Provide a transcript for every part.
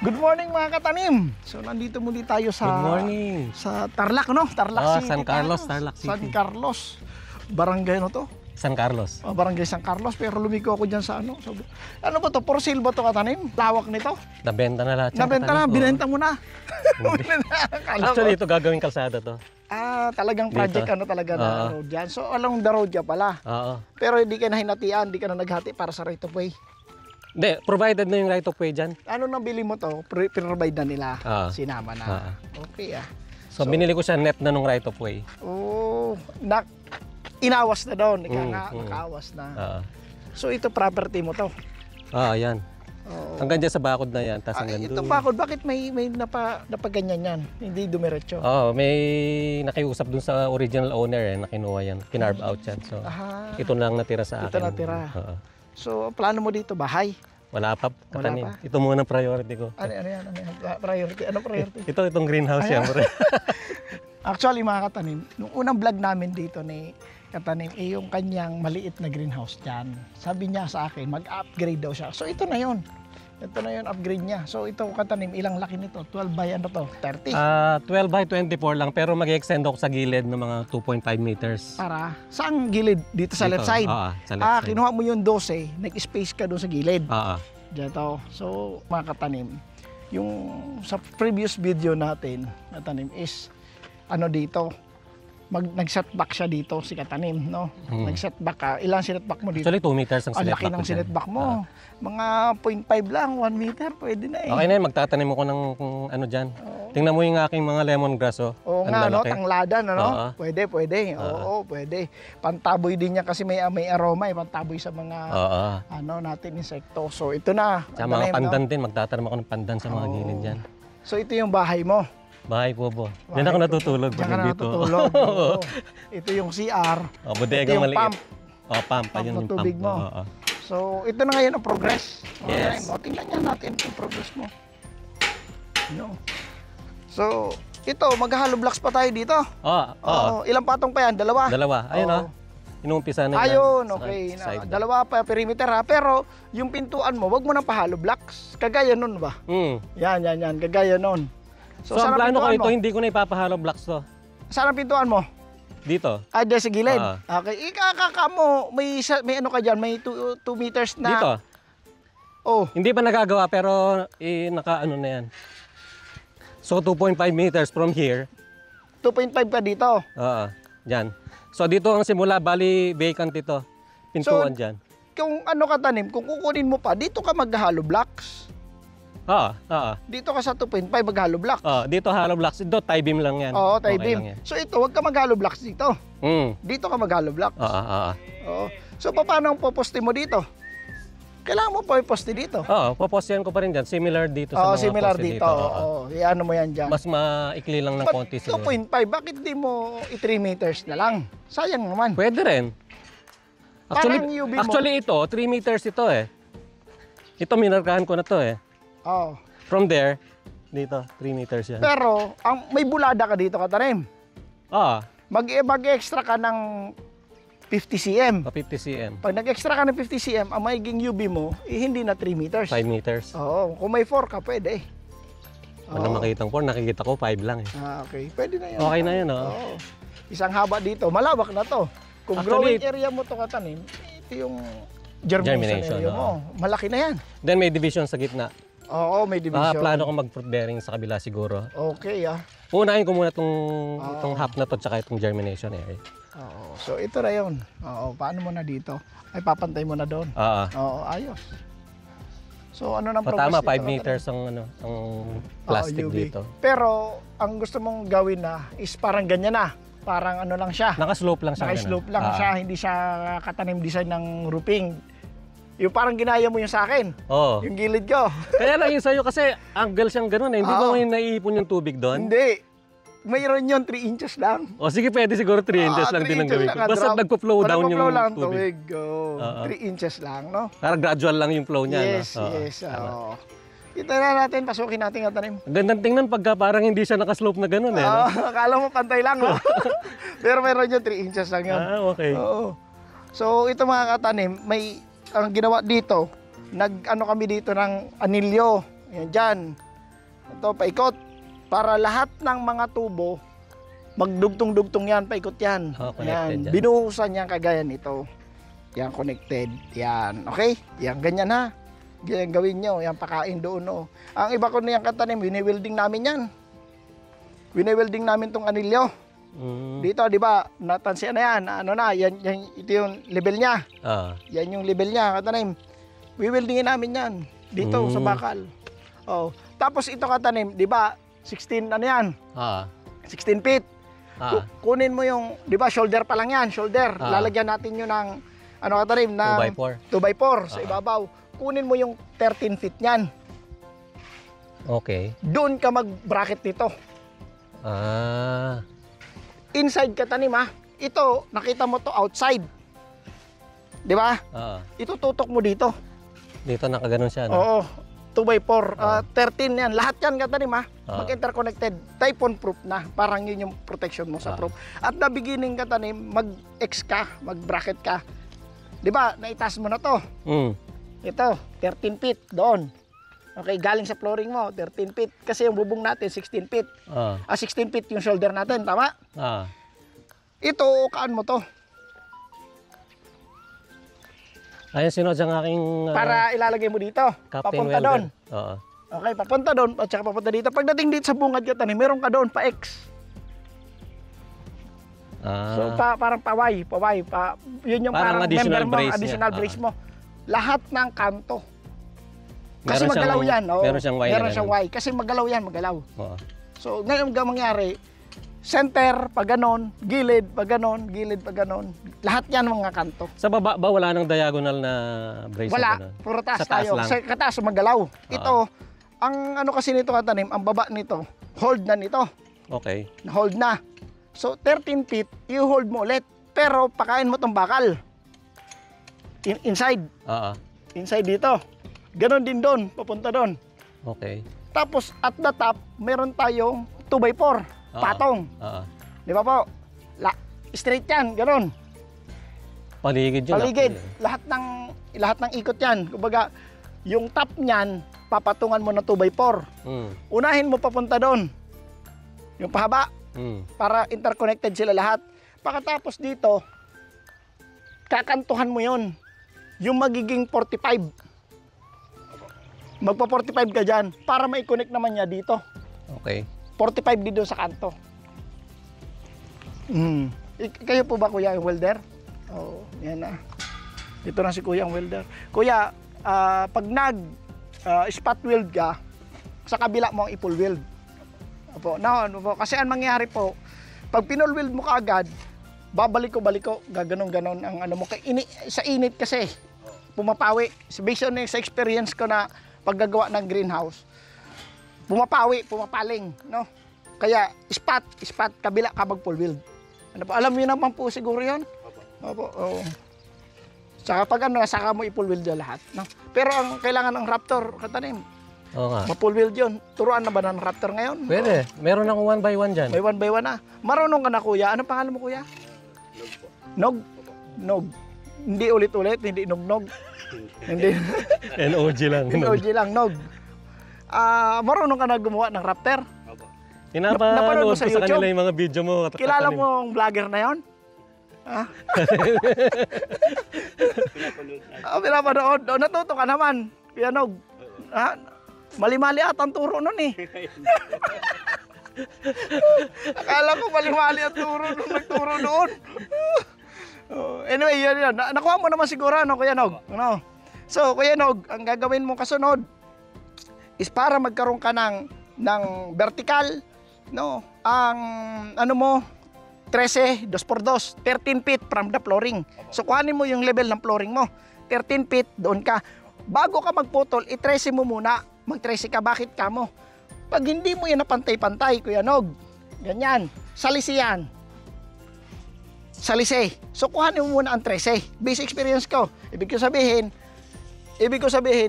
Good morning mga katanim. So nandito muli tayo sa Good morning. Sa Tarlac, no? Tarlac City. San Carlos, Tarlac City. San Carlos. Barangay no to? San Carlos. Barangay San Carlos, pero lumiko ako diyan sa ano. So, ano ba to? For sale ba to katanim? Lawak nito? Nabenta na lahat. Nabenta na, binenta mo na. Actually, ito gagawing kalsada to. Talagang project Dito. ano talaga na road dyan. So along the road ka pala. Oo. Pero hindi ka na hinatian, hindi ka na naghati para sa right of way. Hindi, provided na yung right of way dyan. Ano nang bili mo to? Provide na nila. Sinama na. Okay So, binili ko siya net na nung right of way. Inawas na doon. Nakaawas na. So ito property mo to? Yan. Hanggang dyan sa bakod na yan, tapos hanggang ito doon. bakod, bakit may napaganyan yan? Hindi dumiretso? May nakiusap dun sa original owner na kinuha yan. Kinarve out yan. So, ito lang natira sa akin. Ito natira. So, plano mo dito, bahay? Wala pa, katanim. Ito muna ang priority ko. Ano yan? Priority? Ano priority? Itong greenhouse yan. Actually, mga katanim, nung unang vlog namin dito ni Katanim, yung kanyang maliit na greenhouse dyan. Sabi niya sa akin, mag-upgrade daw siya. So, ito na yun. Ito na yun, upgrade niya. So, ito Katanim, ilang laki nito? 12 by ano to? 30? 12 by 24 lang, pero mag-extend ako sa gilid ng mga 2.5 meters. Para? Saan gilid? Dito sa left side? Sa left side. Kinuha mo yung 12, nag-space ka doon sa gilid. Dito. So, mga Katanim, yung sa previous video natin, Katanim, is ano dito, nag-setback siya dito si Katanim, no? Nag-setback ka. Ilang sinetback mo dito? Actually, 2 meters ang sinetback ko. Ang laki ng sinetback mo. Mga 0.5 lang, 1 meter, pwede na eh. Okay na yun, magtatanim ako ng ano dyan. Tingnan mo yung aking mga lemongrass, Oo nga, no? Tangladan, ano? Pwede. Oo, pwede. Pantaboy din niya kasi may aroma, pantaboy sa mga natin, insekto. So, ito na. Sa mga pandan din, magtatanim ako ng pandan sa mga gilid dyan. So, ito yung bahay mo. Bahay po po. Diyan ako natutulog. Diyan ka natutulog. Ito yung CR. Bodega maliit. Pump. Pump. Ayun yung tubig pump. mo. So, ito na ngayon ang progress. Yes. Tingnan niya natin yung progress mo. So, ito, mag-hollow blocks pa tayo dito. Ilang patong pa yan? Dalawa? Ayun inuumpisa na yan. Okay. Dalawa pa perimeter ha. Pero, yung pintuan mo, wag mo na pa-hollow blocks. Kagaya nun ba? Yan. Kagaya nun. So ang plano ko ito, hindi ko na ipapahalo blocks to. Saan ang pintuan mo? Dito. Dyan sa gilid? Okay. Ikakaka mo, may ano ka dyan, may 2 meters na. Dito. Hindi pa nagagawa pero naka-ano na yan. So 2.5 meters from here. 2.5 ka dito? Dyan. So dito ang simula, bali vacant ito. Pintuan dyan. Kung ano Katanim, kung kukunin mo pa, dito ka mag-hollow blocks. Dito ka sa 2.5 mag-hollow blocks. Dito hollow blocks. Dito tie beam lang yan. Tie beam. So ito, wag ka mag-hollow blocks dito. Dito ka mag-hollow blocks. So paano ang poposte mo dito? Kailangan mo pa i-poste dito. Popostehan ko pa rin dyan. Similar dito sa mga similar poste dito. Iano mo yan dyan. Mas maikli lang ng konti siguro. 2.5, bakit di mo 3 meters na lang? Sayang naman. Pwede rin. Actually ito, 3 meters ito eh. Ito minarkahan ko na to eh. From there, dito, 3 meters yan. Pero, may bulada ka dito Katanim. Mag-extra ka ng 50 cm. 50 cm. Pag nag-extra ka ng 50 cm, ang magiging UV mo, hindi na 3 meters. 5 meters. Kung may 4 ka, pwede. Wala makitang 4, nakikita ko 5 lang eh. Okay. Pwede na yun. Okay na yun, Isang haba dito, malawak na to. Kung growing area mo to Katanim, ito yung germination area mo. Malaki na yan. Then may division sa gitna. May division. Plano ko mag-fruit bearing sa kabila siguro. Okay, Unahin ko muna itong half na to tsaka itong germination area. So ito na yun. Paano mo na dito? Ay papantay mo na doon. Ayos. So ano nang progress tama, dito? 5 meters ang plastic dito. Pero ang gusto mong gawin na is parang ganyan na. Parang ano lang siya. Naka-slope lang siya. Naka-slope lang siya. Hindi siya Katanim design ng roofing. Yung parang ginaya mo yung sa akin. Yung gilid ko. Kaya lang yung sa'yo kasi angle siyang ganun eh. Hindi ba may naiipon yung tubig doon? Hindi. Mayroon yun, 3 inches lang. Sige, pwede siguro 3 inches lang din ang gawin ko. Basta nagpo-flow down yung tubig. 3 inches lang, no? Parang gradual lang yung flow niya. Yes. Kita na natin, pasukin natin Katanim. Gandang tingnan pagka parang hindi siya nakaslope na ganun eh. Akala mo pantay lang, no? Pero mayroon yun, 3 inches lang yun. Okay. So ito mga Katanim, ang ginawa dito, nag-ano kami dito ng anilyo. Yan dyan. Ito, paikot. Para lahat ng mga tubo, magdugtong-dugtong yan, paikot yan. Yan. Binuhusan yan kagaya nito. Yan, connected. Yan. Okay? Yan, ganyan ha. Yan, gawin nyo. Yan, pakain doon. Oh. Ang iba ko na yung katanim, wini-welding namin yan. Wini-welding namin tong anilyo. Dito, di ba? Natansiyan na yan. Ano na, yan, ito yung level niya. Yan yung level niya, katanim. Wiweldingin namin yan. Dito, sa bakal. Oh. Tapos ito katanim, di ba? 16, ano yan? 16 feet. Kunin mo yung, di ba, shoulder pa lang yan, shoulder. Lalagyan natin yun ng, ano katanim, ng 2x4 sa ibabaw. Kunin mo yung 13 feet niyan. Okay. Doon ka mag-bracket nito. Inside katanim ha. Ito, nakita mo to outside. Di ba? Ito tutok mo dito. Dito nakaganon siya, no? Oo. 2x4, 13 yan. Lahat yan katanim ha. Mag-interconnected. Typhoon proof na. Parang yun yung protection mo sa proof. At the beginning katanim, mag-X ka, mag-bracket ka. Di ba? Naitas mo na to. Ito, 13 feet doon. Okay, galing sa flooring mo, 13 feet. Kasi yung bubong natin, 16 feet. 16 feet yung shoulder natin, tama? Ito, kaan mo to. Ayun, sinod ang aking... para ilalagay mo dito. Papunta doon. Okay, papunta doon, at saka papunta dito. Pagdating dito sa bungad ka tanim, meron ka doon, pa-X. So, parang paway. Yun yung parang member mo, additional brace mo. Lahat ng kanto. Kasi magalaw yan. Meron siyang Y. Kasi magalaw yan, magalaw. So, ngayon mangyari, center, pag ganon, gilid, pag ganon, gilid, pag ganon. Lahat yan mga kanto. Sa baba ba, wala nang diagonal na brace? Wala, puro taas tayo. Sa kataas, magalaw. Ito, ang ano kasi nito katanim, ang baba nito, hold na nito. Okay. Hold na. So, 13 feet, i-hold mo ulit. Pero, pakain mo tong bakal. Inside. Inside dito. Ganon din doon, papunta doon. Okay. Tapos at the top, meron tayong 2x4, patong. Di ba po? Straight yan, ganon. Paligid yun. Paligid. Lahat ng ikot yan. Kumbaga, yung top niyan, papatungan mo ng 2x4. Unahin mo papunta doon. Yung pahaba. Para interconnected sila lahat. Pagkatapos dito, kakantuhan mo yon. Yung magiging 45. Magpa-45 ka dyan para mai-connect naman niya dito. Okay. 45 dito sa kanto. Kayo po ba kuya yung welder? Oo, yan na. Dito na si kuya ang welder. Kuya, pag spot weld ka, sa kabila mo ang i-full weld. Opo, kasi ang mangyayari po, pag pinul weld mo kaagad, babalik ko, gaganon-ganon ang ano mo. Sa init kasi, pumapawi. Based on sa experience ko na paggagawa ng greenhouse, pumapaling, no? Kaya spot, kabila ka mag full weld. Ano po, alam niyo naman po siguro 'yon. Opo, oo. Saka pag saka mo i-full weld lahat, no? Pero ang kailangan ng Raptor katanim. Oo nga. Ma-full weld 'yon. Turuan na ba ng Raptor ngayon? Pwede. Meron akong 1x1 diyan. May 1x1 na. Marunong ka na kuya. Ano pangalan mo kuya? Nog. Nog. Hindi ulit-ulit, hindi nog-nog. Hindi. NOG lang. NOG lang, nog. Marunong ka na gumawa ng Raptor? Napanood ko sa kanila yung mga video mo. Kilala mo ang vlogger na yon? Pinapanood. Natuto ka naman. Kuya Nog. Mali-mali at ang turo nun eh. Akala ko mali-mali ang turo nung nagturo noon. Anyway, yun. Nakuha mo naman siguro, ano, Kuya Nog? Ano? So, Kuya Nog, ang gagawin mong kasunod is para magkaroon ka ng vertical, no? Ang, ano mo, 13, 2x2, 13 feet from the flooring. So, kuhanin mo yung level ng flooring mo. 13 feet, doon ka. Bago ka magputol, i-13 mo muna. Mag-13 ka, bakit ka mo? Pag hindi mo yan na pantay-pantay, Kuya Nog, ganyan, salisi yan. Salisi. So, kuhanin mo muna ang 13. Basic experience ko. Ibig ko sabihin,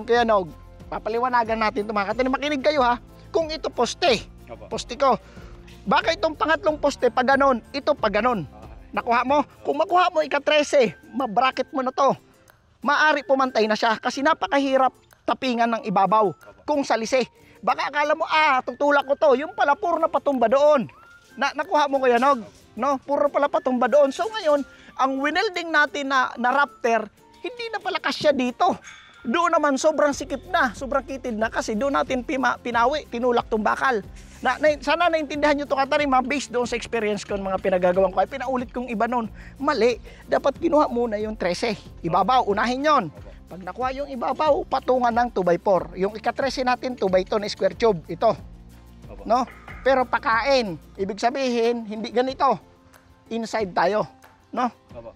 Kuya Nog, papaliwanagan natin ito mga katanim. Makinig kayo ha. Kung ito poste ko. Baka itong pangatlong poste, pag ganon, ito pag ganon. Nakuha mo? Kung makuha mo ika-13, mabracket mo na to. Maari pumantay na siya kasi napakahirap tapingan ng ibabaw kung salisi. Baka akala mo, tutulak ko to. Yung pala, puro na patumba doon. Nakuha mo kaya, Nog? No? Puro pala patumba doon. So ngayon, ang winelding natin na Raptor, hindi na pala kasya dito. Doon naman, sobrang sikip na, sobrang kitid na kasi doon natin pinawi, tinulak tong bakal. Sana naintindihan nyo ito, Katanim, based doon sa experience ko, mga pinagagawang ko, ay pinaulit kong iba noon. Mali, dapat kinuha muna yung 13. Ibabaw, unahin yon. Pag nakuha yung ibabaw, patungan ng 2x4. Yung ika-13 natin, 2x2 na square tube. Ito. No? Pero pakain. Ibig sabihin, hindi ganito. Inside tayo. No?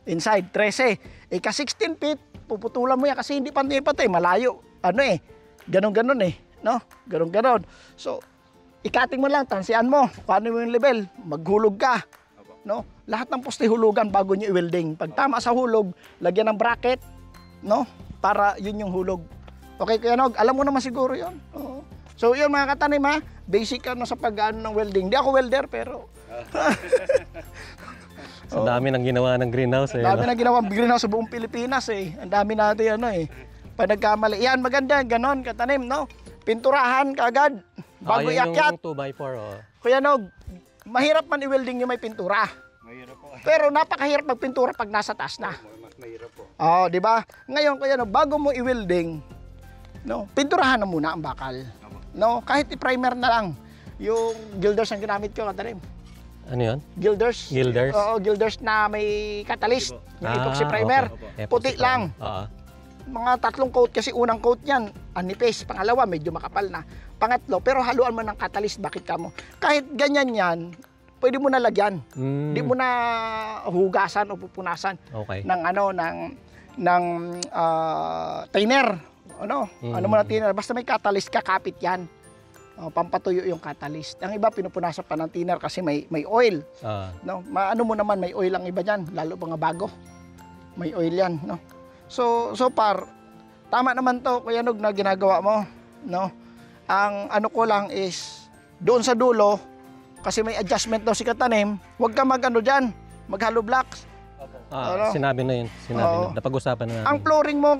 Inside, 13. Ika-16 feet, puputulan mo yan kasi hindi pantay-pantay. Malayo. Ganon-ganon eh. No? Ganon-ganon. So, ikating mo lang, tansian mo. Paano mo yung level? Maghulog ka. No? Lahat ng poste hulugan bago nyo i-welding. Pag tama sa hulog, lagyan ng bracket. No? Para yun yung hulog. Okay, Kuya Nog, alam mo naman siguro yun. Oo. So yun mga Katanim, basic sa pag-ano ng welding. Hindi ako welder pero so, dami nang ginawa ng greenhouse eh. Dami nang ginawa ng greenhouse sa buong Pilipinas eh. Ang dami natin Pag nagkamali. Yan maganda, ganon Katanim, no? Pinturahan kaagad bago iakyat. Yung 2x4 Kuya Nog, mahirap man i-welding yung may pintura. Mahirap po. Pero napakahirap magpintura pag nasa taas na. Mahirap po. Di ba? Ngayon, Kuya Nog, bago mo i-welding, no, pinturahan na muna ang bakal. No, kahit i-primer na lang. Yung gilders ang ginamit ko, Katanim. Ano yun? Gilders. Gilders? Oo, gilders na may catalyst. Yung epoxy primer. Okay. Puti lang. Mga 3 coat kasi unang coat niyan, anipis. Pangalawa, medyo makapal na. Pangatlo, pero haluan mo ng catalyst. Bakit ka mo? Kahit ganyan yan, pwede mo na lagyan. Hindi mo na hugasan o pupunasan ng thinner. Ano mo na thinner? Basta may catalyst ka, kapit yan. Pampatuyo yung catalyst. Ang iba pinupunasan pa ng thinner kasi may oil. No? Ano mo naman, may oil ang iba diyan, lalo mga bago. May oil yan, no? So far, tama naman to, Kuya Nog, na ginagawa mo, no? Ang ano ko lang is doon sa dulo kasi may adjustment daw si Katanim, huwag ka diyan, mag-hollow blocks. Sinabi na yun. Napag-usapan na namin. Ang flooring mo,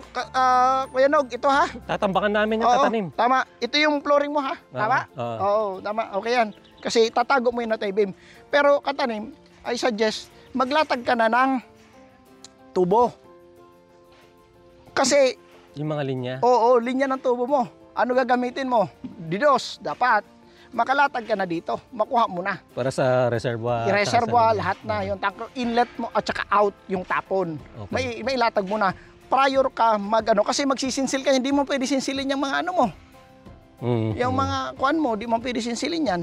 Kuya Nog, ito ha? Tatambakan namin yung Katanim. Tama. Ito yung flooring mo ha? Tama? Oo, tama. Okay yan. Kasi tatago mo yun na beam. Pero Katanim, I suggest, maglatag ka na ng tubo. Kasi, yung mga linya? Oo, linya ng tubo mo. Ano gagamitin mo? Didos, dapat. Makalatag ka na dito, makuha mo na. Para sa reservoir. I-reservoir, lahat na. Yung tank, inlet mo at saka out yung tapon. Okay. May ilatag mo na. Prior ka kasi magsisinsil ka, hindi mo pwede sinsilin yung mga ano mo. Yung mga kuan mo, di mo pwede sinsilin yan.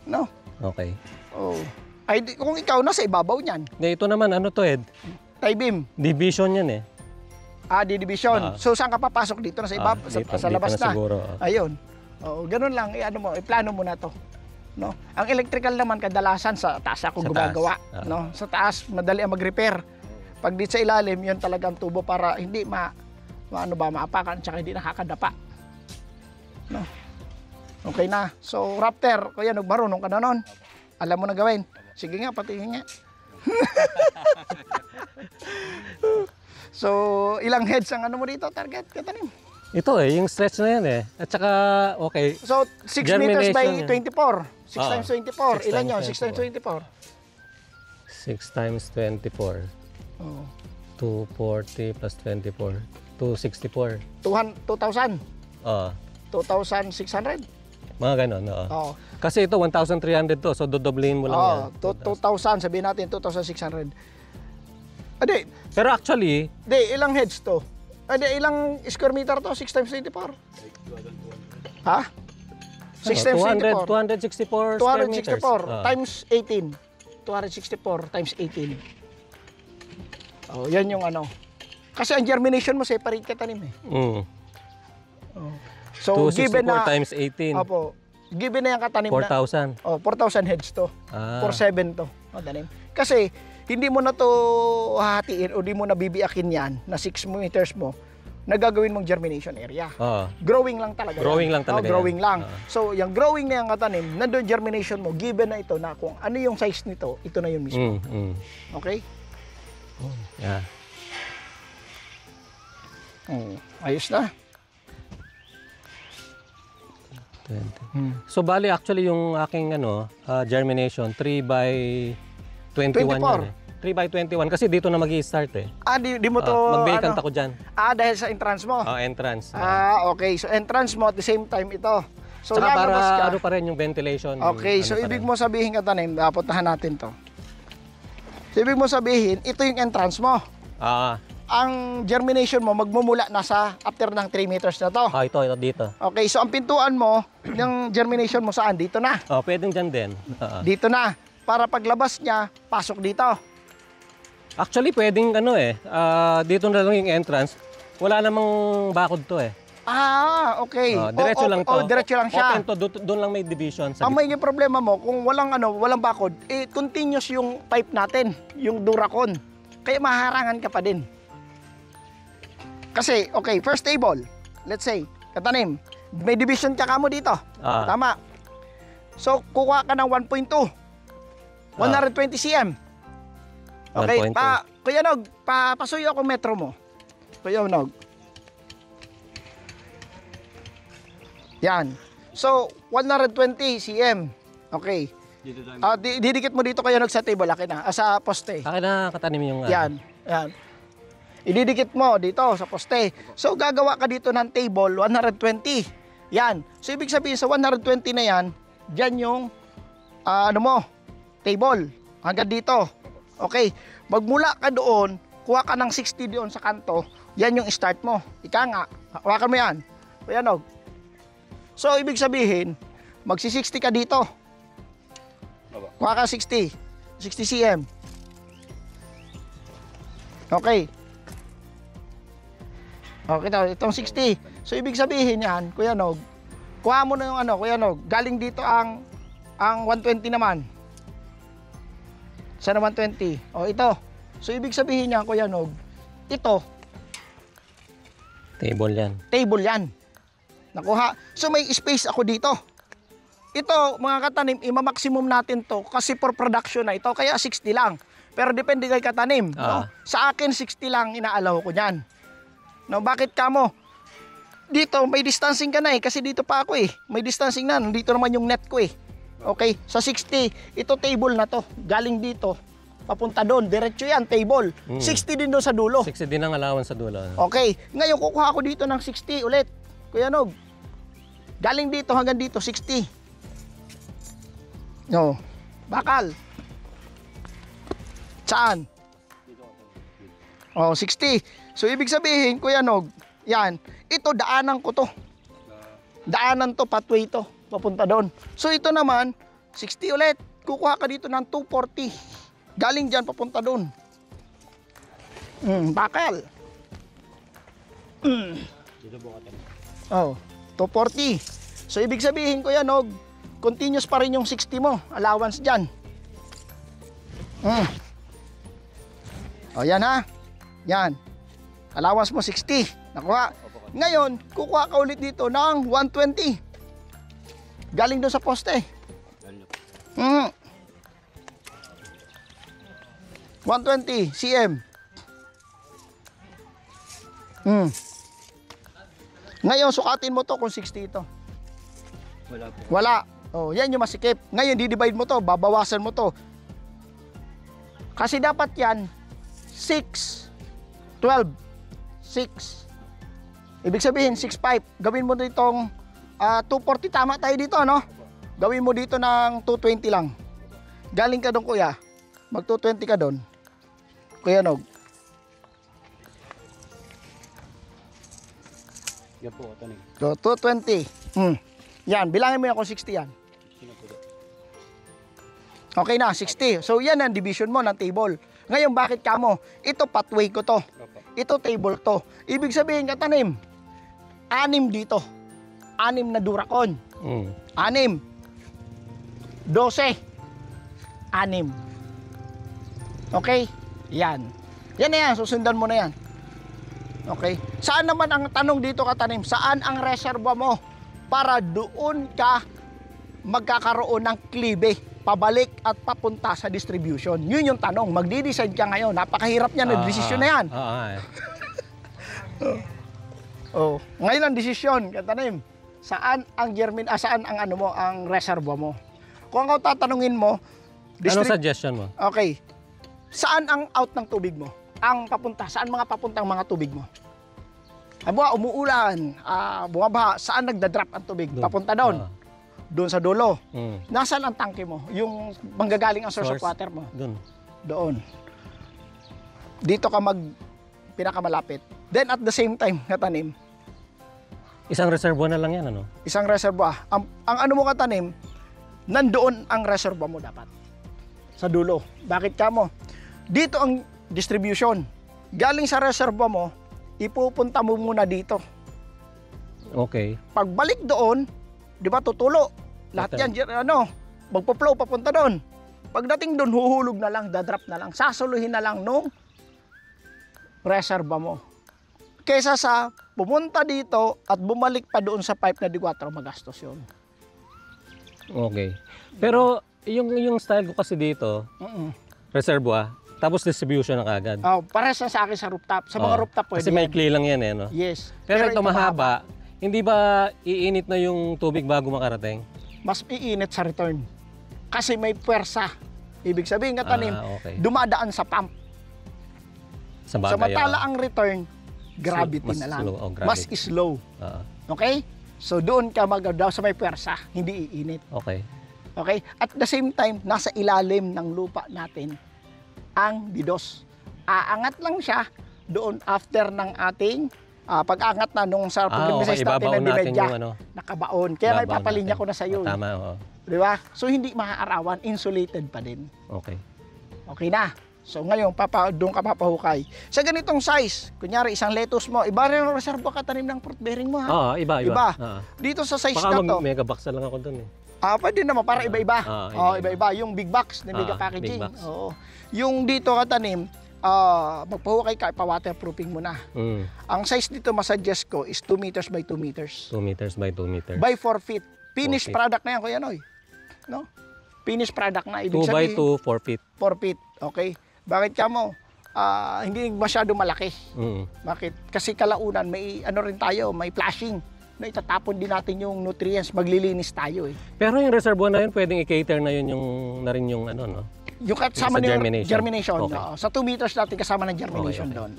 No? Okay. Ay, kung ikaw nasa ibabaw niyan. Ito naman, ano to, Ed? Tie beam. Division yan eh. Division. So saan ka papasok dito na sa ibabaw? Sa labas na. Siguro. Ayun. Ganun lang, plano mo na to. No? Ang electrical naman kadalasan sa taas ako gumagawa. No? Sa taas, madali ang mag-repair. Pag dito sa ilalim, yun talagang tubo para hindi maapakan tsaka hindi nakakadapa. No? Okay na. So, Raptor, Kuya Nog, marunong ka na nun. Alam mo na gawin. Sige nga, patingin nga. So, ilang heads ang mo dito, target, Katanim? Ito yung stretch na yan eh. At saka, okay. So, 6 meters by 24. 6 times 24. 6 Ilan yun? 6 times times 24. 6 times 24. 240 plus 24. 264. 2,000. 2,600. Mga ganon, Kasi ito, 1,300 to. So, dodoblihin mo lang yan. 2,000. Sabihin natin, 2,600. Pero actually, ilang heads to? Ilang square meter to? 6 times 24? Ha? 6 times 24? 264 square meters. 264 times 18. 264 times 18. Yan yung Kasi ang germination mo, separate Katanim eh. So, 264 given na, times 18. Given na yung Katanim 4,000. 4,000 heads to. 4,700 to. Katanim. Kasi, hindi mo na to hahatiin o di mo na bibiakin yan na 6 meters mo na gagawin mong germination area. Growing lang talaga. Growing lang talaga. Growing lang. So, yung growing na yung Katanim, nandun germination mo, given na ito na kung ano yung size nito, ito na yung mismo. Okay? Yeah. Ayos na. 20. So bali actually yung aking germination 3 by 21 24. yan eh. 3 by 21 kasi dito na magi-start eh. Di mo to mag-vacant ako dyan. Dahil sa entrance mo? Entrance. Okay. So entrance mo at the same time ito. So saka para ka. ano pa rin yung ventilation. Okay, so ibig mo sabihin katanim, puntahan natin to. So ibig mo sabihin, ito yung entrance mo. Ang germination mo magmumula nasa after ng 3 meters na to. Ito dito. Okay, so ang pintuan mo ng germination mo saan? Dito na. Pwedeng dyan din. Dito na. Para paglabas niya, pasok dito. Actually, pwedeng dito na lang yung entrance. Wala namang bakod to eh. Okay. Diretso lang to. Diretso lang siya. Open to, doon lang may division. Ang may problema mo, kung walang bakod, continuous yung pipe natin, yung Duracon. Kaya maharangan ka pa din. Kasi, okay, first table, let's say, katanim, may division ka mo dito. Tama. So, kuha ka ng 1.2. 120 cm. Okay, Kuya Nog, pasuyo ako metro mo. Kuya Nog. Yan. So, 120 cm. Okay. Didikit mo dito Kuya Nog sa table, akin na, sa poste. Akin na katanim yung... Yan. Ididikit mo dito sa poste. So, gagawa ka dito ng table, 120. Yan. So, ibig sabihin sa 120 na yan, dyan yung, table. Hanggang dito. Okay. Magmula ka doon, kuha ka ng 60 doon sa kanto, yan yung start mo. Ika nga. Hawakan mo yan. Kuya Nog. So, ibig sabihin, magsi-60 ka dito. Kuha ka 60. 60 cm. Okay. Okay, itong 60. So, ibig sabihin yan, Kuya Nog, kuha mo na yung Kuya Nog, galing dito ang 120 naman. Sana 120. Ito. So, ibig sabihin niya, Kuya Nog, ito. Table yan. Table yan. Nakuha. So, may space ako dito. Ito, mga katanim, ima-maximum natin to kasi for production na ito. Kaya 60 lang. Pero depende kay katanim. No? Sa akin, 60 lang inaalaw ko niyan. No, bakit ka mo? Dito, may distancing ka na eh. Kasi dito pa ako eh. May distancing na. Dito naman yung net ko eh. Okay? Sa 60, ito table na to. Galing dito. Papunta doon. Diretso yan, table. 60 din doon sa dulo. 60 din ang allowance sa dulo. Okay. Ngayon, kukuha ko dito ng 60 ulit. Kuya Nog. Galing dito hanggang dito, 60. No. Bakal. Saan? 60. So, ibig sabihin, Kuya Nog, yan. Ito, daanan ko to. Daanan to, pathway to. Papunta doon. So, ito naman, 60 ulit. Kukuha ka dito ng 240. Galing dyan, papunta doon. Bakal. 240. So, ibig sabihin, Kuya Nog, continuous pa rin yung 60 mo. Allowance dyan. Yan ha. Yan. Allowance mo 60. Nakuha. Ngayon, kukuha ka ulit dito ng 120. Galing doon sa poste. 120 cm. Ngayon, sukatin mo to kung 60 ito. Wala po. Wala. Yan yung masikip. Ngayon, di-divide mo to. Babawasan mo to. Kasi dapat yan, 6, 12, 6. Ibig sabihin, 6.5. Gawin mo ditong 240. Tama tayo dito, no? Gawin mo dito ng 220 lang. Galing ka doon, Kuya. Mag 220 ka doon. Kuya Nog. Yan po, tanig. So, 220. Yan, bilangin mo yan kung 60 yan. Okay na, 60. So, yan ang division mo ng table. Ngayon, bakit ka mo? Ito, pathway ko to. Ito, table to. Ibig sabihin, katanim, 6 dito. 6 na Duracon. 6. 12. 6. Okay? Yan. Yan na yan, susundan mo na yan. Okay? Saan naman ang tanong dito, katanim? Saan ang reserva mo para doon ka magkakaroon ng klibe pabalik at papunta sa distribution? Yun yung tanong. Magdi-decide ka ngayon. Napakahirap niya na desisyon na yan. Ngayon ang desisyon, katanim. saan ang ano mo, ang reservoir mo. Kung ako tatanungin mo, Anong suggestion mo? Okay. Saan ang out ng tubig mo? Ang papunta, saan mga papuntang mga tubig mo? Umuulan, bumabaha, saan nagda-drop ang tubig? Doon. Papunta doon. Doon sa dulo. Mm. Nasaan ang tangke mo? Yung manggagaling ang source of water mo? Doon. Dito ka pinakamalapit. Then at the same time, katanim, Isang reservoir na lang yan, ano? isang reservoir. Ang ano mo katanim, nandoon ang reservoir mo dapat. Sa dulo. Bakit ka mo? Dito ang distribution. Galing sa reservoir mo, ipupunta mo muna dito. Okay. Pagbalik doon, di ba tutulo? Lahat yan, magpo-flow papunta doon. Pagdating doon, huhulog na lang, dadrop na lang, sasuluhin na lang nung reservoir mo. Kesa sa pumunta dito at bumalik pa doon sa pipe na D4, magastos yun. Okay. Pero yung style ko kasi dito, reservoir, tapos distribution na kagad. Pares na sa akin sa rooftop. Sa mga rooftop pwede kasi may clay lang yan, no? Yes. Pero ito mahaba, hindi ba iinit na yung tubig bago makarating? Mas iinit sa return. Kasi may puwersa. Ibig sabihin, katanim, okay. dumadaan sa pump. Samantala ang return, gravity na lang. Mas slow. Okay? So doon ka daw sa may puwersa, hindi iinit. Okay. Okay? At the same time, nasa ilalim ng lupa natin ang bidos. Aangat lang siya doon after ng ating pag-angat na nung sa pag-remisis natin ng dimedya, nakabaon. Kaya nga ipapalinya ko na sa iyo. Tama, oo. Di ba? So hindi maaarawan, insulated pa din. Okay. Okay na. So ngayon, doon ka papahukay. Sa ganitong size, kunyari isang lettuce mo, iba rin ang reservoir katanim ng fruit bearing mo, ha? Iba. Dito sa size baka na to. mega box na lang ako doon eh. Pwede naman, para iba-iba. Iba-iba. Yung big box na mega packaging. Big box. Oo. Yung dito katanim, magpahukay ka, ipa-waterproofing mo na. Ang size dito masuggest ko is 2 meters by 2 meters. 2 meters by 2 meters. By 4 feet. Finished product na yan, Kuya Noy. No? Finished product na. 2 by 2, 4 feet. 4 feet. Okay. Bakit ka mo? Hindi masyado malaki. Bakit? Kasi kalaunan, may ano rin tayo, may flashing. No, itatapon din natin yung nutrients, maglilinis tayo eh. Pero yung reservoir na yun, pwedeng i-cater na yun na rin yung ano, no? Yung kasama ng germination. Okay. Sa 2 meters natin kasama ng germination doon.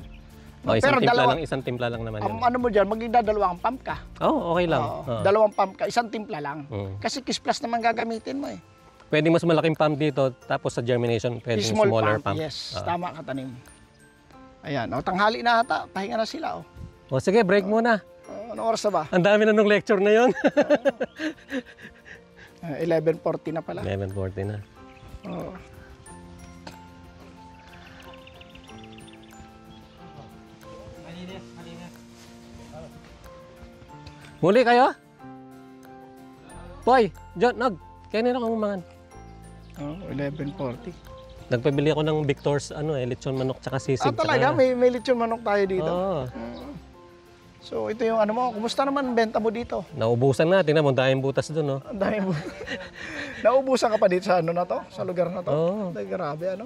Isang timpla lang naman yun. Ano mo dyan, magdadalawang pump ka. Okay lang. Dalawang pump ka, isang timpla lang. Kasi Kiss Plus naman gagamitin mo eh. Pwede mas malaking pump dito, tapos sa germination, pwede smaller pump. Yes, tama ka tanim. Ayan, tanghali na ata, pahinga na sila. Sige, break muna. Anong oras na ba? Ang dami na nung lecture na yun. 11:40 na pala. 11:40 na. Muli kayo? Boy, John, kanina ka umangan. 11:40. Nagpabili ako ng Victor's lechon manok tsaka sisig. Talaga? May lechon manok tayo dito? So ito yung ano mo, kumusta naman benta mo dito? Naubusan na, tingnan mo, daming butas doon, no? Ang daming butas. Naubusan ka pa dito sa na to? Sa lugar na to? Grabe,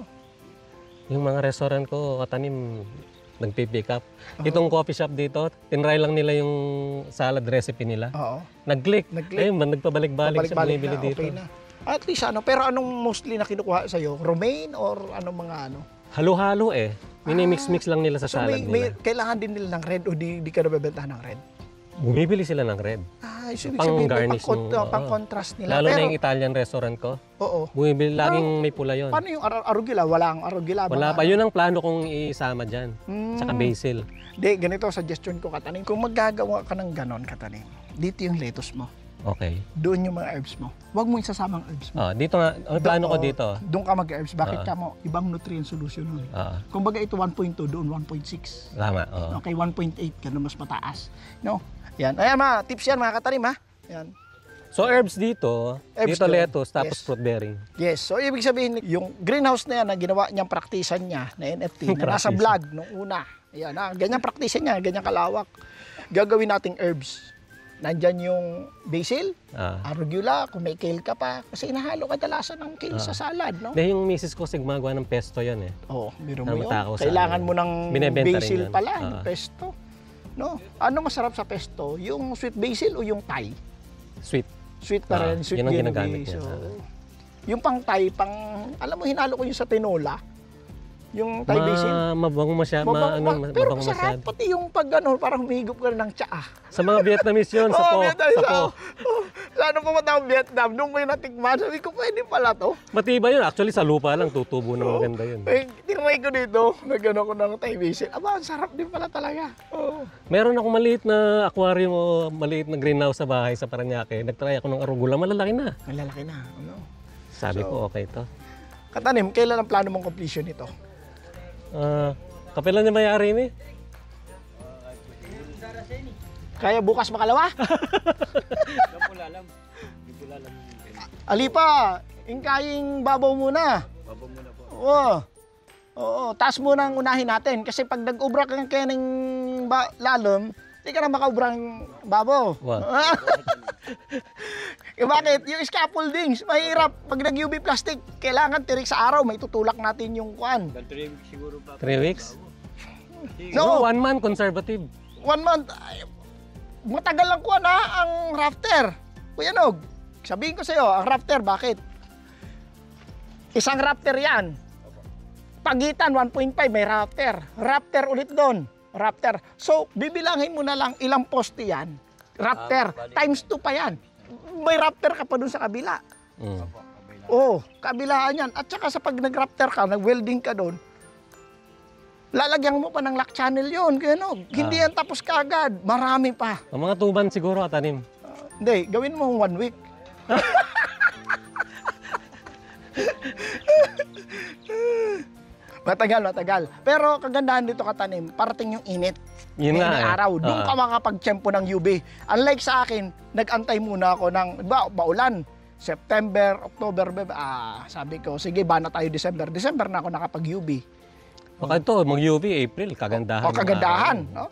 Yung mga restaurant ko, katanim, nagpipick up. Itong coffee shop dito, tinry lang nila yung salad recipe nila. Nag-click. Ayun, nagpabalik-balik sa binibili dito. Okay na. At least pero anong mostly na kinukuha sa'yo? Romaine or anong mga Halo-halo eh. Minimix-mix lang nila sa salad nila. Kailangan din nila ng red o di ka nabebentahan ng red? Bumibili sila ng red. Pang-garnish. Pang-contrast nila. Lalo na yung Italian restaurant ko. Oo. Bumibili, laging may pula yun. Paano yung arugula? Walang arugula. Wala pa. Yun ang plano kong isama dyan. Tsaka basil. Ganito suggestion ko, Katanim. Kung maggagawa ka ng ganon, Katanim, dito yung lettuce mo. Okay. Doon yung mga herbs mo. Huwag mo isasamang herbs mo. Dito nga, ang plano ko dito. Doon ka mag-herbs. Bakit ka mo? Ibang nutrient solution mo. Kung baga ito 1.2, doon 1.6. Tama. Okay, 1.8, ganun mas mataas. No? Yan. Ayan mga tips yan mga Katanim ha. Yan. So herbs dito lettuce, tapos fruit bearing. Yes. So ibig sabihin, yung greenhouse na yan na ginawa niyang praktisan niya na NFT, na nasa vlog nung una. Ayan, ganyan praktisan niya, ganyan kalawak. Gagawin nating herbs. Nandyan yung basil, arugula, kung may kale ka pa. Kasi inahalo kadalasan ng kale sa salad, no? Yung misis ko gumagawa ng pesto yan eh. Biro mo yun. Kailangan mo ng basil pala, ng pesto. No? Ano masarap sa pesto? Yung sweet basil o yung Thai? Sweet. Sweet pa rin, sweet yun ang Genovese. ginagamit niya. Yung pang Thai, alam mo, hinalo ko yung sa tinola. Yung Thai basil. Mabango masyado. Pero mabango masarap, masyado. pati yung pag parang humigop ka rin ng tsaa. Sa mga Vietnamese yun, sa po. Vietnamese, Sa po. Sana pumunta akong Vietnam, nung may natikman, sabi ko, pwede pala to. Matibay yun. Actually, sa lupa lang, tutubo na maganda yun. Tinry ko dito, nagano ko ng Thai basil. Aba, ang sarap din pala talaga. Meron akong maliit na aquarium o maliit na greenhouse sa bahay sa Paranaque. Nagtry ako ng arugula, malalaki na. Malalaki na. Sabi ko, okay to. Katanim, kailan ang plano mong completion nito? Kapilan niya may-ari ni? Kaya bukas makalawa? Hindi ko lalam. Alipa, ingkaying babaw muna. Babaw muna po. Oo, taas muna ang unahin natin. Kasi pag nag-ubra ka kaya ng lalom, hindi ka na maka-ubrang babaw. Wow. Bakit? Yung scaffoldings, mahirap. Pag nag-UV plastic, kailangan tirik sa araw, may tutulak natin yung kuan. 3 weeks siguro pa. 3 weeks? No, 1 month, conservative. 1 month. Ay, matagal lang kuan ang rafter. Kuya Nog, sabihin ko sa'yo, ang rafter, bakit? Isang rafter yan. Pagitan, 1.5, may rafter. Rafter ulit doon. Rafter. So, bibilangin mo na lang ilang poste yan. Rafter. Times 2 pa yan. May rafter ka pa doon sa kabila. Kabilaan yan. At saka sa pag nag-rafter ka, nag-welding ka doon, lalagyan mo pa ng lock channel yun. Kaya no, hindi yan tapos kaagad. Marami pa. Ang mga 2 months siguro katanim. Hindi, gawin mo 1 week. Matagal. Pero kagandahan dito katanim, parating yung init. Yun nga May araw. Doon ka makapag-tsempo ng UV. Unlike sa akin, nag-antay muna ako ng, baulan. September, October, sabi ko, sige, bana tayo December. December na ako nakapag-UV. Baka ito, mag-UV, April, kagandahan. Kagandahan, no?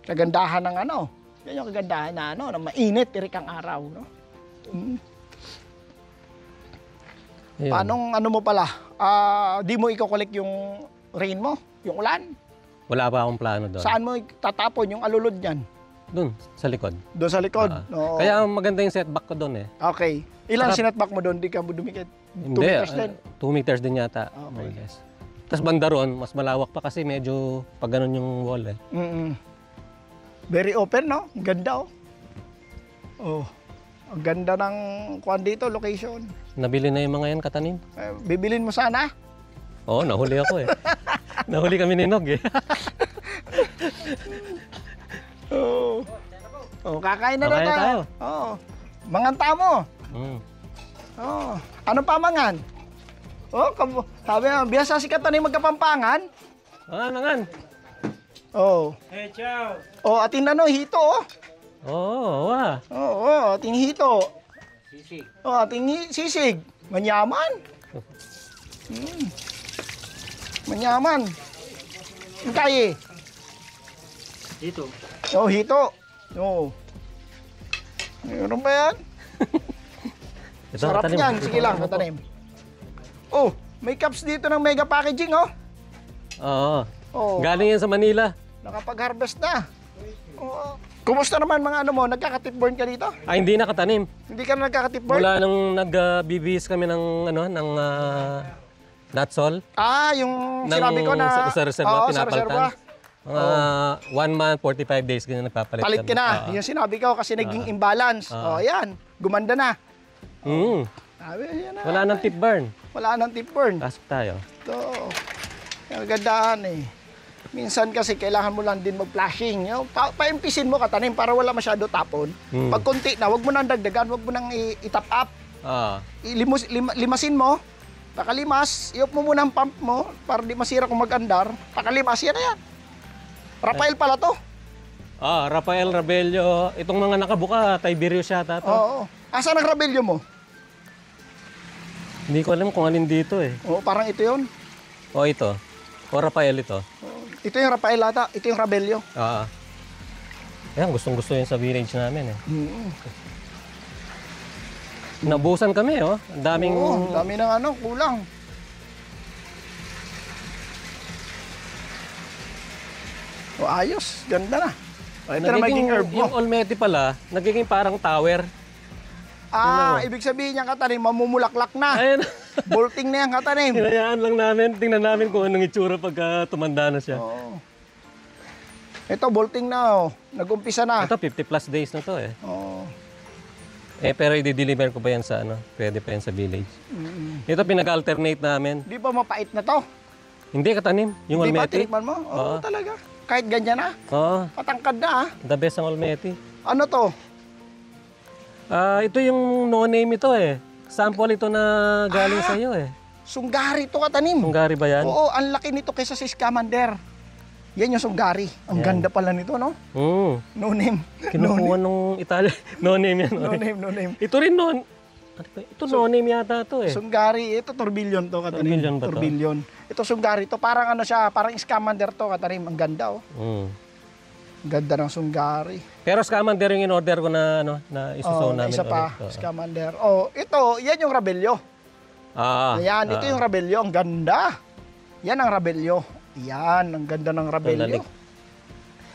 Kagandahan ng ano. Yan yung kagandahan na mainit, tirik ang araw, no? Paanong ano mo pala? Di mo i-collect yung rain mo, yung ulan? Wala pa akong plano doon. Saan mo tatapon yung alulod niyan? Doon, sa likod. Doon sa likod? Oo. Kaya maganda yung setback ko doon eh. Okay. Ilang sinatback mo doon? Di ka mo dumikit? 2 Hindi, meters din? 2 meters din yata. Okay. Yes. Tapos banda ron, mas malawak pa kasi medyo pag ganun yung wall eh. Very open, no? Ang ganda, ang ganda ng kuwan dito, location. Nabili na yung mga yan katanim. Bibilin mo sana? Oo, nahuli ako eh. Nahuli kami ni Nog eh. Kakain na Kakain tayo. tayo. Manganta mo. Ano pa mangan? Sabi nga, biyasa si Katanim magkapampangan. Nangan. Hey, ciao! Atin hito, ating hito. Sisig. Ating sisig. Manyaman. Manyaman. Hintay. Dito. Hito. Meron ba yan? Ito, Sarap katanim. niyan. Sige lang, Katanim. May cups dito ng mega packaging, Oo. Oh. Galing yan sa Manila. Nakapag-harvest na. Kumusta naman mga ano mo? Nagkaka-tipborn ka dito? Hindi na katanim. Hindi ka na nagkaka-tipborn? Mula nung nag-bibis kami ng natsol. Yung sinabi ko na... Sa reserva, sa reserva. Mga 1 month, 45 days ganyan nagpapalit. Palit ka na. Yung sinabi ko kasi naging imbalance. Ayan. Gumanda na. Wala nang tip burn. Wala nang tipborn. Pasok tayo. Ito. Yung gandaan eh. Minsan kasi kailangan mo lang din mag-flashing. Pa-empisin mo Katanim para wala masyado tapon. Pag konti na, wag mo nang dagdagan, wag mo nang i-top up. Limasin mo. Pakalimas, iop mo muna ang pump mo para di masira kung mag-andar. Pakalimas, yan na yan. Rafael pala to. Rafael Rabello. Itong mga nakabuka, Tiberius yata to. Oo. Asan ang Rabello mo? Hindi ko alam kung alin dito eh. Parang ito yun. Ito. Rafael ito. Ito yung Rafael ata. Ito yung Rabello. Ayan, gustong-gusto yun sa village namin eh. Nabusan kami Ang daming... dami ng kulang. Ayos. Ganda na. Ito na magiging herb mo. Yung Olmete pala, nagiging parang tower. Ibig sabihin niyan katanim, mamumulaklak na. Ayun. Bolting na yan katanim. Hinayaan lang namin. Tingnan namin kung anong itsura pagka tumanda na siya. Oo. Ito, bolting na. Nag-umpisa na. Ito, 50 plus days na to eh. Oo. Pero i-deliver ko pa yan sa ano? Pwede pa yan sa village. Ito, pinag-alternate namin. Di ba mapait na to? Hindi katanim. Yung Di ba Olmeti. tinikman mo? Oo, talaga. Kahit ganyan na. Oo. Patangkad na The best ang Olmeti. Ano to? Ito yung no-name ito eh. Sample ito na galing sa iyo eh. Sunggari to katanim. Sunggari ba yan? Oo, ang laki nito kaysa sa Scamander. Yan yung sunggari. Ang ganda pala nito, no? No name. Kinukuha nung Italia. No-name yan. No name. Ito rin no. Ito no-name yata to eh. Sunggari, ito turbilyon to katanim. Turbilyon ba to? Turbilyon. Ito sunggari to, parang ano siya, parang Scamander to katanim. Ang ganda, oh. Ang ganda ng sunggari. Pero Scamander yung in-order ko na ano, na isuso namin. Isa pa, ulit. Scamander. Oh, ito, yan yung Rabelyo. Ayan, ito yung Rabelyo. Ang ganda. Yan ang Rabelyo. Yan, ang ganda ng Rabelyo. Lalik.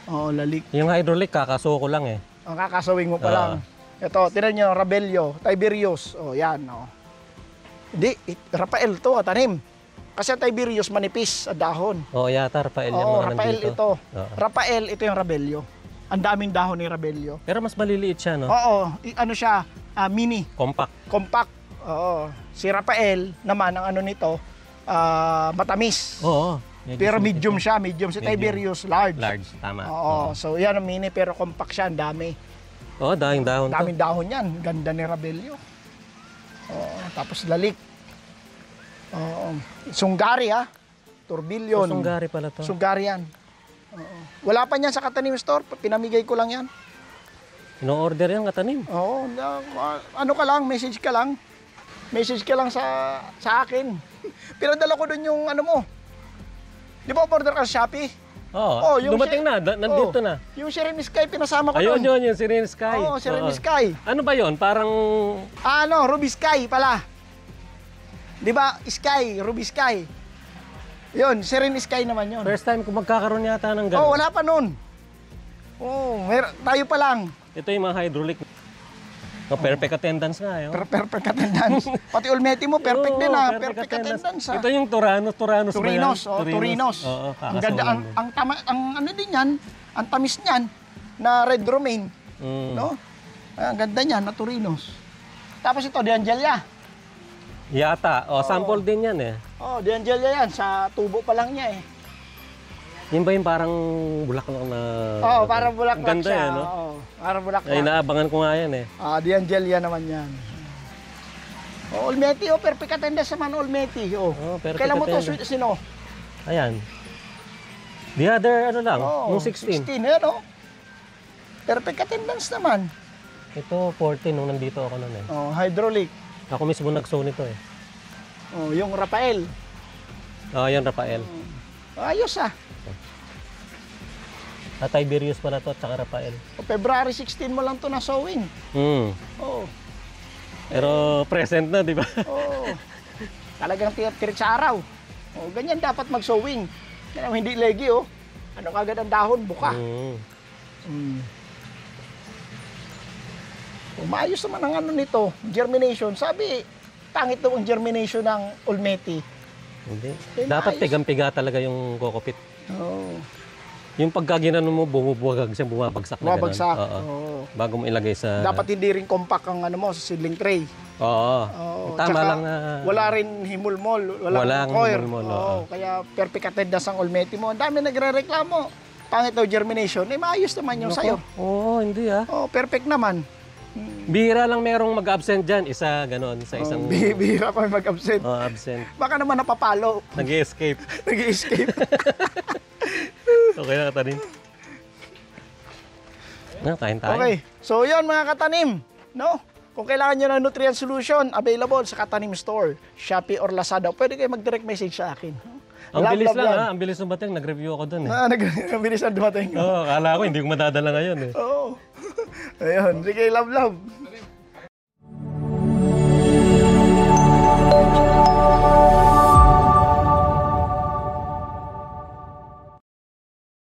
Oo, lalik. Yung hydraulic, kakasuko lang eh. Ang kakasawing mo pa lang. Ito, tinan nyo, Rabelyo, Tiberius. Oh, yan, oh. Hindi, Rafael to, tanim. Kasi ang Tiberius manipis sa dahon. Oo, yata, Rafael yung Oo, mga Rafael nandito. ito. Oo. Rafael, ito yung Rabelyo. Ang daming dahon ni Rabelyo. Pero mas maliliit siya, no? Oo, ano siya, mini, Compact. compact. Oo. Si Rafael naman, ang ano nito, matamis. Oo. Pero medium siya, medium. Si Medium. Tiberius, large. Large, tama. Oo, so yan ang mini, pero compact siya, ang dami. Oo, daming dahon to. Daming dahon yan. Ganda ni Rabelyo. Oo, tapos lalik. Oo. Sunggari ha. Turbilyon. Sunggari pala to. Sunggari yan. Oo. Wala pa niyan sa Katanim Store. Pinamigay ko lang yan. Ino-order yan katanim. Oo. Ano ka lang, message ka lang. Message ka lang sa akin. Pinadala ko dun yung ano mo. Di ba order ka sa Shopee? Oo, yung dumating na. Nandito Oo. na. Yung Siren Sky, pinasama ko Ayun, dun. yung Siren Sky. Oo, Siren Oo. Sky. Ano ba yon? Parang... Ruby Sky pala. Di ba? Sky, Ruby Sky. Yun, Siren Sky naman yun. First time ko magkakaroon yata ng gano'n. Oh, wala pa nun. Oh, tayo pa lang. Ito yung mga hydraulic. Perfect attendance nga. Yun. Perfect attendance. Pati Olmeti mo, perfect din ha. Perfect attendance ha. Ito yung Turanos ba yan? Turinos. Turinos. Oo, ang ganda, ang ano din yan, ang tamis niyan, na red romaine. No? Ang ganda niyan, na Turinos. Tapos ito, D'Angelia. Yata. Sample din yan eh. D'Angelia yan. Sa tubo pa lang niya eh. Yung ba yung parang bulaklak na... Parang bulaklak ganda siya. Ganda no? Parang bulaklak. Ay, naabangan ko nga yan eh. D'Angelia naman yan. Olmeti, perfect attendance naman Olmeti. Perfect Kailan mo to, attendance. sino? Ayan. The other, ano lang, yung 16. 16, yan Perfect attendance naman. Ito, 14, nung nandito ako nun eh. Hydraulic. Ako mismo nagso nito eh. Yung Rafael. Yan, Rafael. Ayos Tiberius pala to, tsaka Rafael. February 16 mo lang to na sowing. Pero present na, di ba? Talagang tirik sa araw. Ganyan dapat mag-sowing. Hindi legi Ano kagad ang dahon, buka. Maayos naman ang ano nito, germination. Sabi, pangit daw ang germination ng Olmeti. Hindi. Dapat pigang-piga talaga yung kokopit. Oo. Yung pagka ginano mo, bumubuwagag siya, bumabagsak na ganun. Bumabagsak. Oo. Bago mo ilagay sa... Dapat hindi rin compact ang ano mo sa seedling tray. Oo. Tama Tsaka lang na... Wala rin himulmol, walang coir. Kaya perfect attendance ang Olmeti mo. Ang dami nagre-reklamo. Pangit daw germination. Maayos naman yung sayo. Hindi Perfect naman. Bihira lang merong mag-absent dyan. Isa, ganon. Sa isang... Bihira pa mag-absent. absent. Baka naman napapalo. Nag-escape. Nag-escape. Okay na katanim. Kain tayo. Okay. So yun mga katanim. No? Kung kailangan nyo ng nutrient solution, available sa Katanim Store, Shopee or Lazada. Pwede kayo mag-direct message sa akin. Ang bilis lang ha. Ang bilis dumating. Nag-review ako dun eh. Ang bilis na dumating. Kala ko hindi ko madadala ngayon eh. Oo. Ayun. Sige, love.